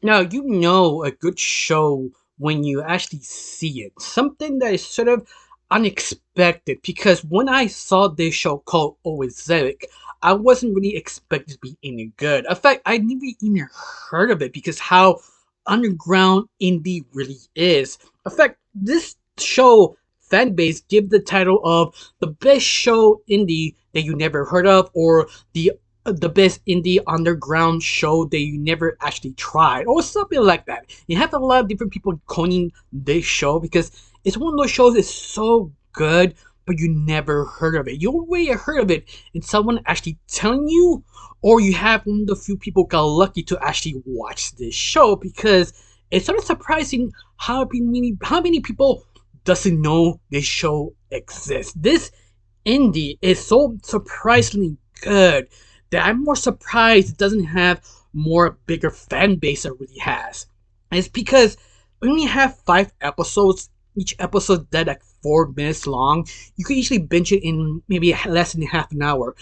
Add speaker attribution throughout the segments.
Speaker 1: Now, you know a good show when you actually see it. Something that is sort of unexpected because when I saw this show called Ongezellig, I wasn't really expecting to be any good. In fact, I never even heard of it because how underground indie really is. In fact, this show fan base give the title of the best show indie that you never heard of, or the best indie underground show that you never actually tried, or something like that. You have a lot of different people coining this show because it's one of those shows that's so good, but you never heard of it. You already heard of it, and someone actually telling you, or you have one of the few people got lucky to actually watch this show because it's sort of surprising how many people doesn't know this show exists. This indie is so surprisingly good that I'm more surprised it doesn't have more bigger fan base it really has. And it's because we only have 5 episodes. Each episode dead like 4 minutes long. You could easily binge it in maybe less than half an hour.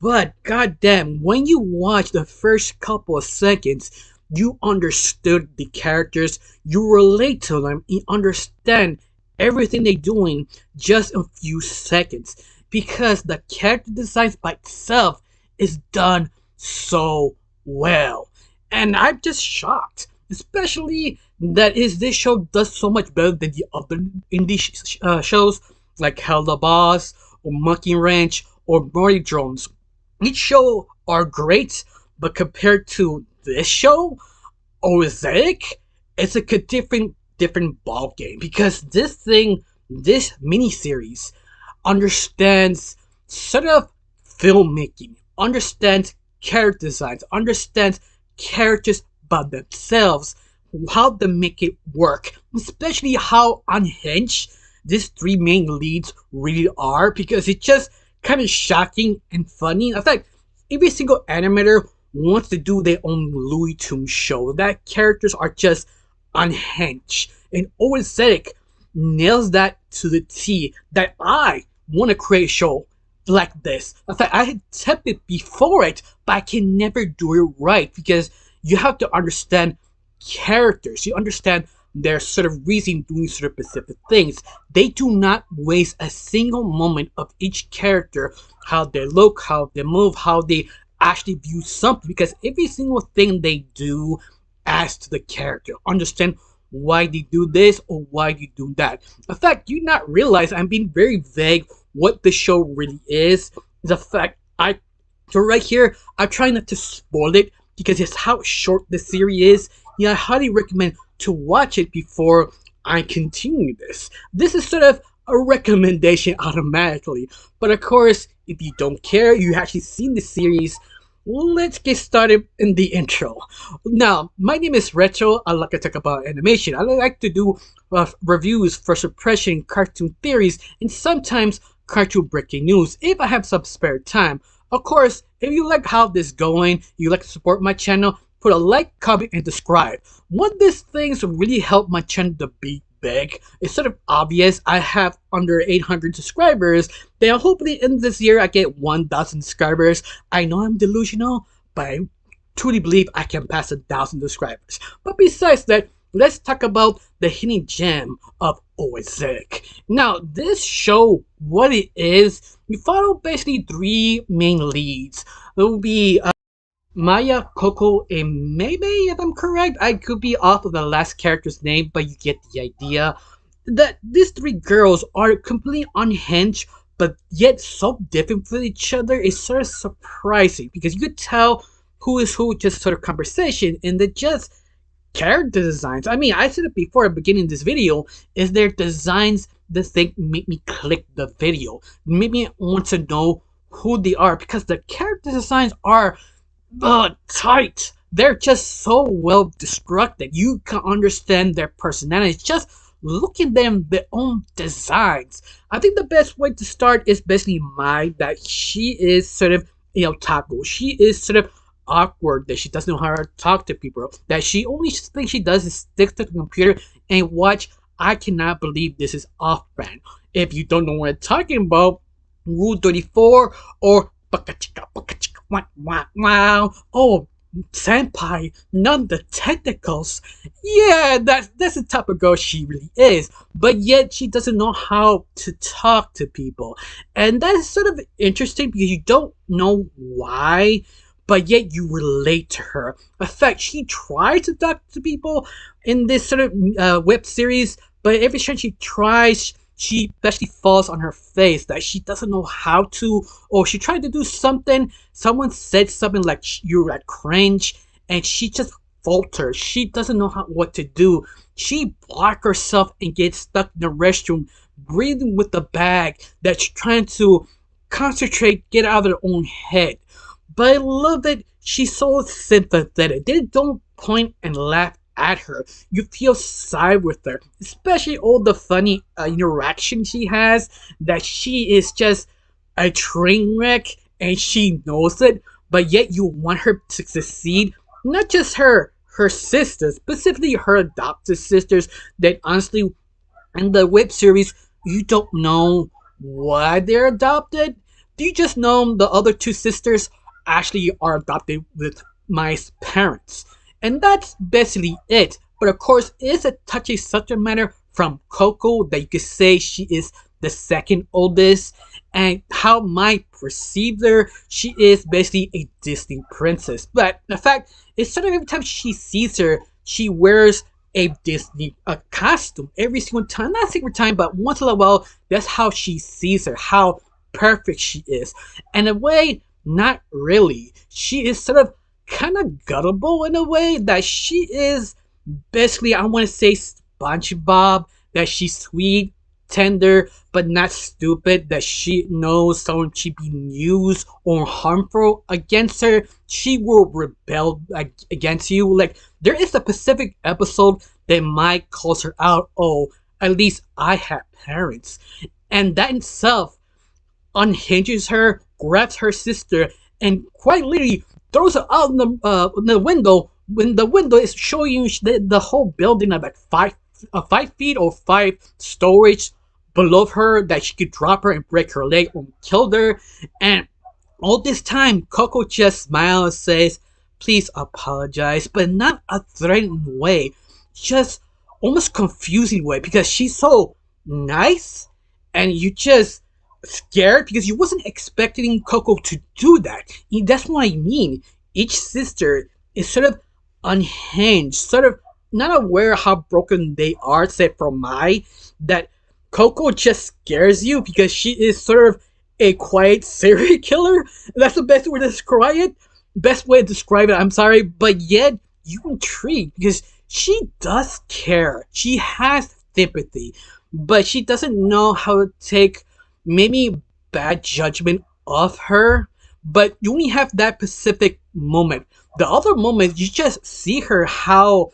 Speaker 1: But goddamn, when you watch the first couple of seconds, you understood the characters, you relate to them, you understand everything they're doing just a few seconds. Because the character designs by itself is done so well. And I'm just shocked, especially that is this show does so much better than the other indie shows like Hell the Boss or Monkey Ranch or Morty Drones. Each show are great, but compared to this show, Ozark, it's a different ball game because this miniseries understands sort of filmmaking, understands character designs, understands characters by themselves, how to make it work, especially how unhinged these three main leads really are, because it's just kind of shocking and funny. In fact, every single animator wants to do their own Looney Tunes show. That characters are just unhinged. And Owen nails that to the T that I want to create a show like this. In fact, I had attempted before it, but I can never do it right because you have to understand characters. You understand their sort of reason doing sort of specific things. They do not waste a single moment of each character, how they look, how they move, how they actually view something, because every single thing they do adds to the character. Understand why they do this or why they do that. In fact, you not realize I'm being very vague what the show really is. The fact so right here, I'm trying not to spoil it because it's how short the series is. Yeah, I highly recommend to watch it before I continue this. This is sort of a recommendation automatically. But of course, if you don't care, you actually seen the series, let's get started in the intro. Now, my name is Retro. I like to talk about animation. I like to do reviews for suppression, cartoon theories, and sometimes cartoon breaking news if I have some spare time. Of course, if you like how this is going, you like to support my channel, put a like, comment, and subscribe. What these things really help my channel to be big. It's sort of obvious. I have under 800 subscribers. Then hopefully in this year I get 1,000 subscribers. I know I'm delusional, but I truly believe I can pass 1,000 subscribers. But besides that, let's talk about the hidden gem of Oasis. Now, this show, what it is, you follow basically three main leads. It will be Maya, Koko, and maybe, if I'm correct, I could be off of the last character's name, but you get the idea. That these three girls are completely unhinged, but yet so different from each other. It's sort of surprising because you could tell who is who just sort of conversation, and they just character designs. I mean, I said it before at the beginning of this video, is their designs the thing make me click the video. Make me want to know who they are because the character designs are tight. They're just so well constructed. You can understand their personalities. Just look at them, their own designs. I think the best way to start is basically Mai, that she is sort of otaku. She is sort of awkward, that she doesn't know how to talk to people, that she only thing she does is stick to the computer and watch. I cannot believe this is off brand. If you don't know what I'm talking about, Rule 34 or Baka Chika Baka Chika Wow. Oh, senpai, none the technicals. Yeah, that's the type of girl she really is. But yet she doesn't know how to talk to people. And that is sort of interesting because you don't know why, but yet you relate to her. In fact, she tries to talk to people in this sort of web series, but every time she tries, she especially falls on her face that she doesn't know how to, or she tried to do something. Someone said something like you're at cringe, and she just falters. She doesn't know what to do. She block herself and gets stuck in the restroom, breathing with the bag that she's trying to concentrate, get out of her own head. But I love that she's so sympathetic. They don't point and laugh at her. You feel side with her, especially all the funny interaction she has. That she is just a train wreck and she knows it, but yet you want her to succeed. Not just her sisters, specifically her adopted sisters. That honestly, in the web series, you don't know why they're adopted. You just know the other two sisters actually are adopted with my parents. And that's basically it. But of course, it's a touchy subject matter from Koko that you could say she is the second oldest. And how my perceive her, she is basically a Disney princess. But the fact is, sort of every time she sees her, she wears a Disney costume every single time. Not single time, but once in a while, that's how she sees her, how perfect she is. And in a way, not really. She is sort of kind of gullible in a way that she is basically, I want to say SpongeBob, that she's sweet, tender, but not stupid, that she knows someone she being used or harmful against her, she will rebel against you. Like, there is a specific episode that might calls her out, oh, at least I have parents. And that in itself unhinges her, grabs her sister, and quite literally throws her out in the window when the window is showing you the whole building of like 5 feet or 5 stories below her that she could drop her and break her leg or kill her. And all this time, Coco just smiles and says, please apologize, but not a threatening way, just almost confusing way because she's so nice and you just scared because you wasn't expecting Coco to do that. And that's what I mean. Each sister is sort of unhinged, sort of not aware how broken they are, except for Mai, that Coco just scares you because she is sort of a quiet serial killer. That's the best way to describe it. Best way to describe it, I'm sorry, but yet you intrigued because she does care. She has sympathy, but she doesn't know how to take maybe bad judgment of her. But you only have that specific moment. The other moment, you just see her how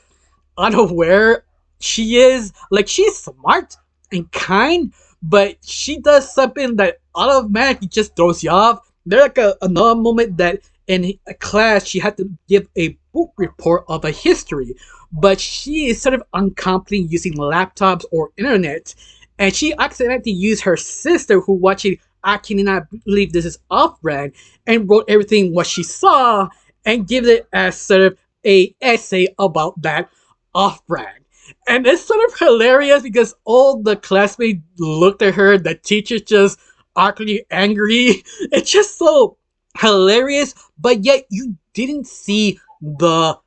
Speaker 1: unaware she is. Like, she's smart and kind, but she does something that automatically just throws you off. There's like another moment that in a class she had to give a book report of a history, but she is sort of uncompetent using laptops or internet, and she accidentally used her sister who watching I cannot believe this is off-brand and wrote everything what she saw and give it as sort of a essay about that off-brand. And it's sort of hilarious because all the classmates looked at her, the teacher just awkwardly angry. It's just so hilarious, but yet you didn't see the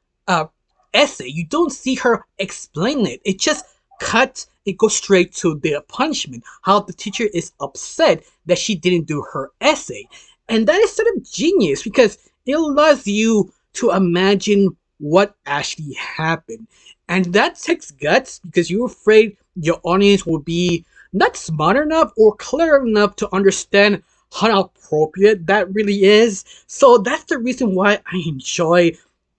Speaker 1: essay. You don't see her explain it. It just cuts, it goes straight to the punishment. How the teacher is upset that she didn't do her essay. And that is sort of genius because it allows you to imagine what actually happened. And that takes guts because you're afraid your audience will be not smart enough or clear enough to understand how appropriate that really is. So that's the reason why I enjoy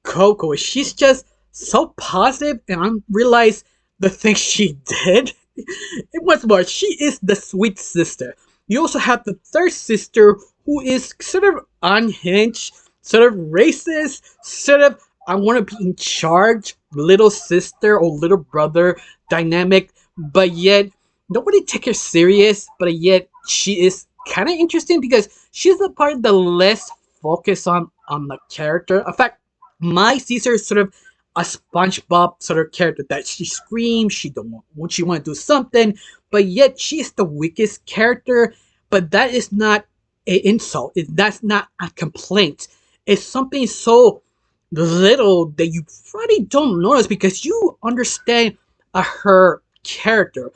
Speaker 1: Coco. She's just so positive, and I realize the things she did. And what's more, she is the sweet sister. You also have the third sister who is sort of unhinged, sort of racist, sort of I want to be in charge, little sister or little brother dynamic, but yet nobody take her serious, but yet she is kind of interesting because she's the part that less focus on the character. In fact, My Caesar is sort of a SpongeBob sort of character that she screams, she don't want when she want to do something, but yet she's the weakest character. But that is not an insult. That's not a complaint. It's something so little that you probably don't notice because you understand her character.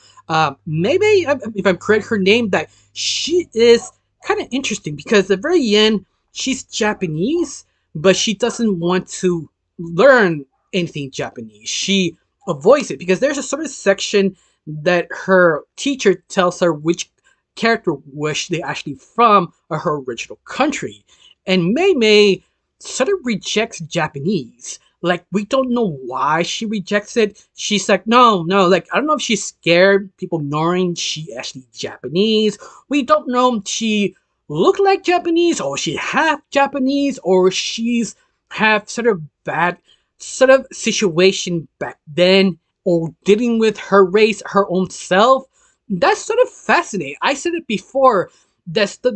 Speaker 1: Maybe if I'm correct, her name that she is kind of interesting because at the very end she's Japanese, but she doesn't want to learn anything Japanese. She avoids it because there's a sort of section that her teacher tells her which character was they actually from her original country. And Mei Mei sort of rejects Japanese. Like, we don't know why she rejects it. She's like, no, no, like, I don't know if she's scared people knowing she actually Japanese. We don't know if she look like Japanese or she half Japanese or she's have sort of bad sort of situation back then or dealing with her race, her own self. That's sort of fascinating. I said it before. That's the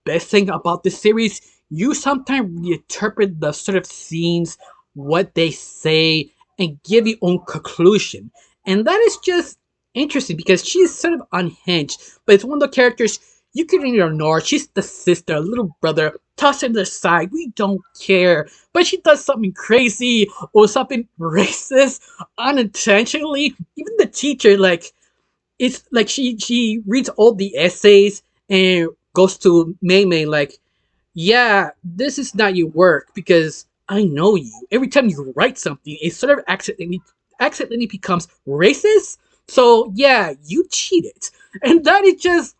Speaker 1: best thing about this series. You sometimes reinterpret the sort of scenes, what they say, and give your own conclusion. And that is just interesting because she's sort of unhinged, but it's one of the characters you can ignore. She's the sister, little brother, toss her to the side. We don't care. But she does something crazy or something racist unintentionally. Even the teacher, like, it's like she reads all the essays and goes to Mei Mei like, yeah, this is not your work because I know you. Every time you write something, it sort of accidentally becomes racist. So yeah, you cheated, and that is just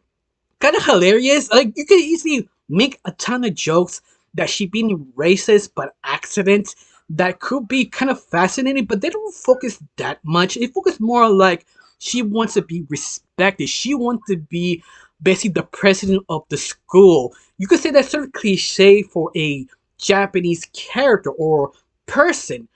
Speaker 1: kind of hilarious. Like, you could easily make a ton of jokes that she being racist but accident that could be kind of fascinating, but they don't focus that much. It focus more on like she wants to be respected. She wants to be basically the president of the school. You could say that's sort of cliche for a Japanese character or person,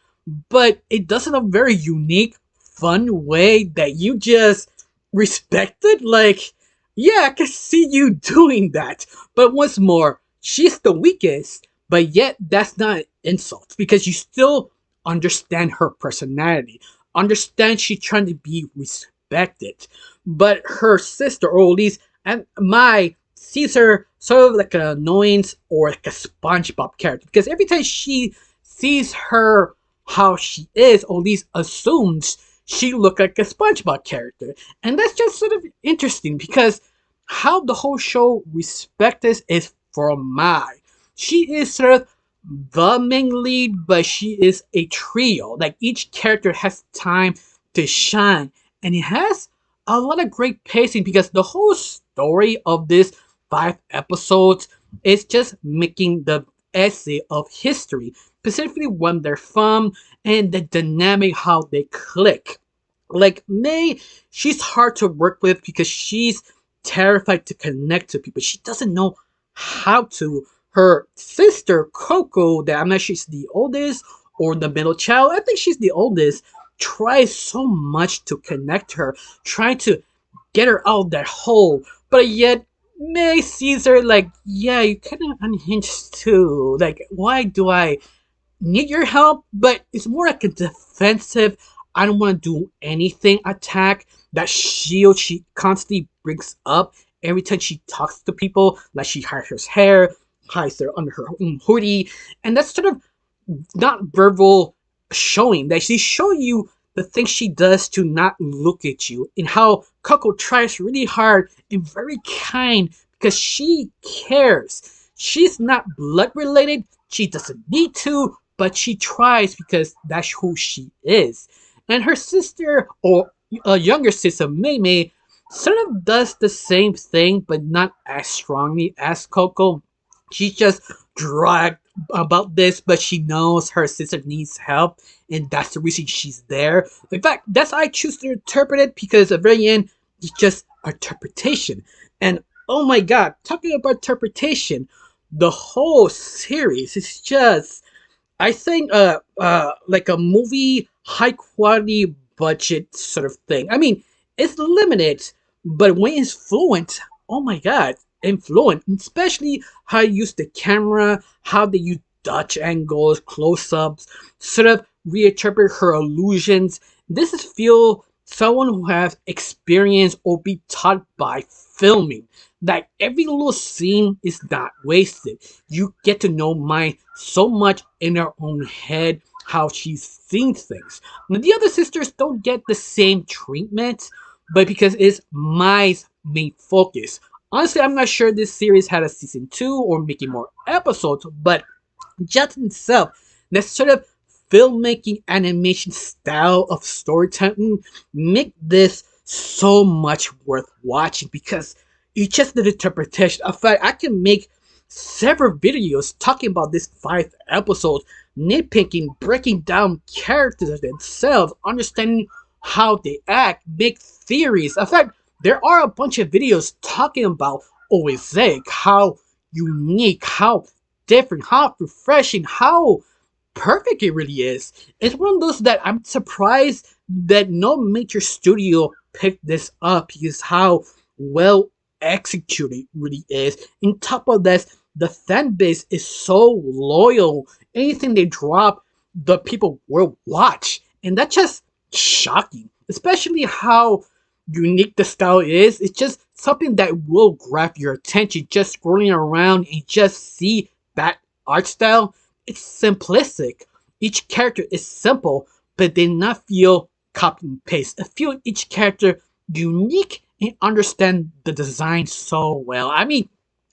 Speaker 1: but it does it in a very unique, fun way that you just respect it. Like, yeah, I can see you doing that. But once more, she's the weakest, but yet that's not an insult because you still understand her personality. Understand she's trying to be respected. But her sister, or at least and my sees her sort of like an annoyance or like a SpongeBob character. Because every time she sees her how she is, or at least assumes she look like a SpongeBob character. And that's just sort of interesting because how the whole show respects us is from Mai. She is sort of the main lead, but she is a trio. Like, each character has time to shine, and it has a lot of great pacing because the whole story of this 5 episodes is just making the essay of history, specifically when they're from and the dynamic how they click. Like May, she's hard to work with because she's terrified to connect to people. She doesn't know how to. Her sister Koko, that I'm not sure she's the oldest or the middle child. I think she's the oldest. Tries so much to connect her, trying to get her out of that hole, but yet May sees her like, yeah, you kind of unhinged too. Like, why do I need your help? But it's more like a defensive, I don't want to do anything attack. That shield she constantly brings up every time she talks to people, like she hides her hair, hides her under her own hoodie, and that's sort of not verbal showing that she's showing you the things she does to not look at you, and how Koko tries really hard and very kind because she cares. She's not blood related, she doesn't need to, but she tries because that's who she is. And her sister, or a younger sister, Mei Mei, sort of does the same thing, but not as strongly as Koko. She's just dragged about this, but she knows her sister needs help, and that's the reason she's there. In fact, that's how I choose to interpret it because at the very end, it's just interpretation. And oh my god, talking about interpretation, the whole series is just, I think, like a movie, high quality budget sort of thing. I mean, it's limited, but when it's fluent, oh my god, influent, especially how you use the camera, how they use Dutch angles, close-ups, sort of reinterpret her illusions. This is feel someone who has experience or be taught by filming. Like every little scene is not wasted. You get to know Mai so much in her own head, how she sees things. Now, the other sisters don't get the same treatment, but because it's Mai's main focus. Honestly, I'm not sure this series had a season 2 or making more episodes, but just in itself, that sort of filmmaking animation style of storytelling make this so much worth watching because it's just the interpretation. In fact, I can make several videos talking about this 5 episodes, nitpicking, breaking down characters themselves, understanding how they act, make theories. In fact, there are a bunch of videos talking about Ongezellig, how unique, how different, how refreshing, how perfect it really is. It's one of those that I'm surprised that no major studio picked this up because how well executed it really is. On top of this, the fan base is so loyal. Anything they drop, the people will watch. And that's just shocking. Especially how unique the style is. It's just something that will grab your attention just scrolling around and just see that art style. It's simplistic. Each character is simple, but they not feel copy and paste. I feel each character unique and understand the design so well. I mean,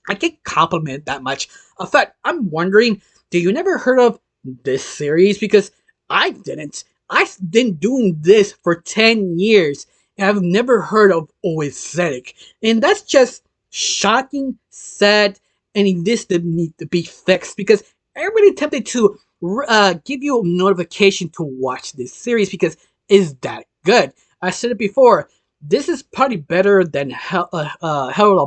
Speaker 1: I can't compliment that much. In fact, I'm wondering, did you never heard of this series? Because I didn't. I've been doing this for 10 years and I've never heard of Ongezellig. And that's just shocking, sad, and this did need to be fixed because everybody tempted to give you a notification to watch this series because it's that good. I said it before. This is probably better than Hell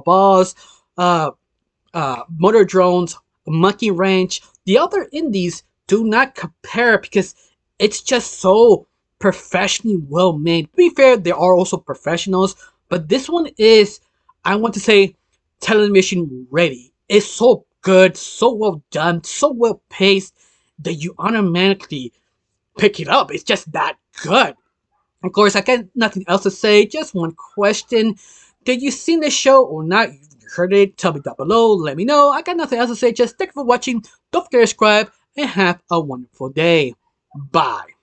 Speaker 1: Boss, Motor Drones, Monkey Ranch. The other indies do not compare because it's just so professionally well made. To be fair, there are also professionals, but this one is, I want to say, television ready. It's so good, so well done, so well paced that you automatically pick it up. It's just that good. Of course, I got nothing else to say. Just one question. Did you see the show or not? You heard it? Tell me down below. Let me know. I got nothing else to say. Just thank you for watching. Don't forget to subscribe and have a wonderful day. Bye.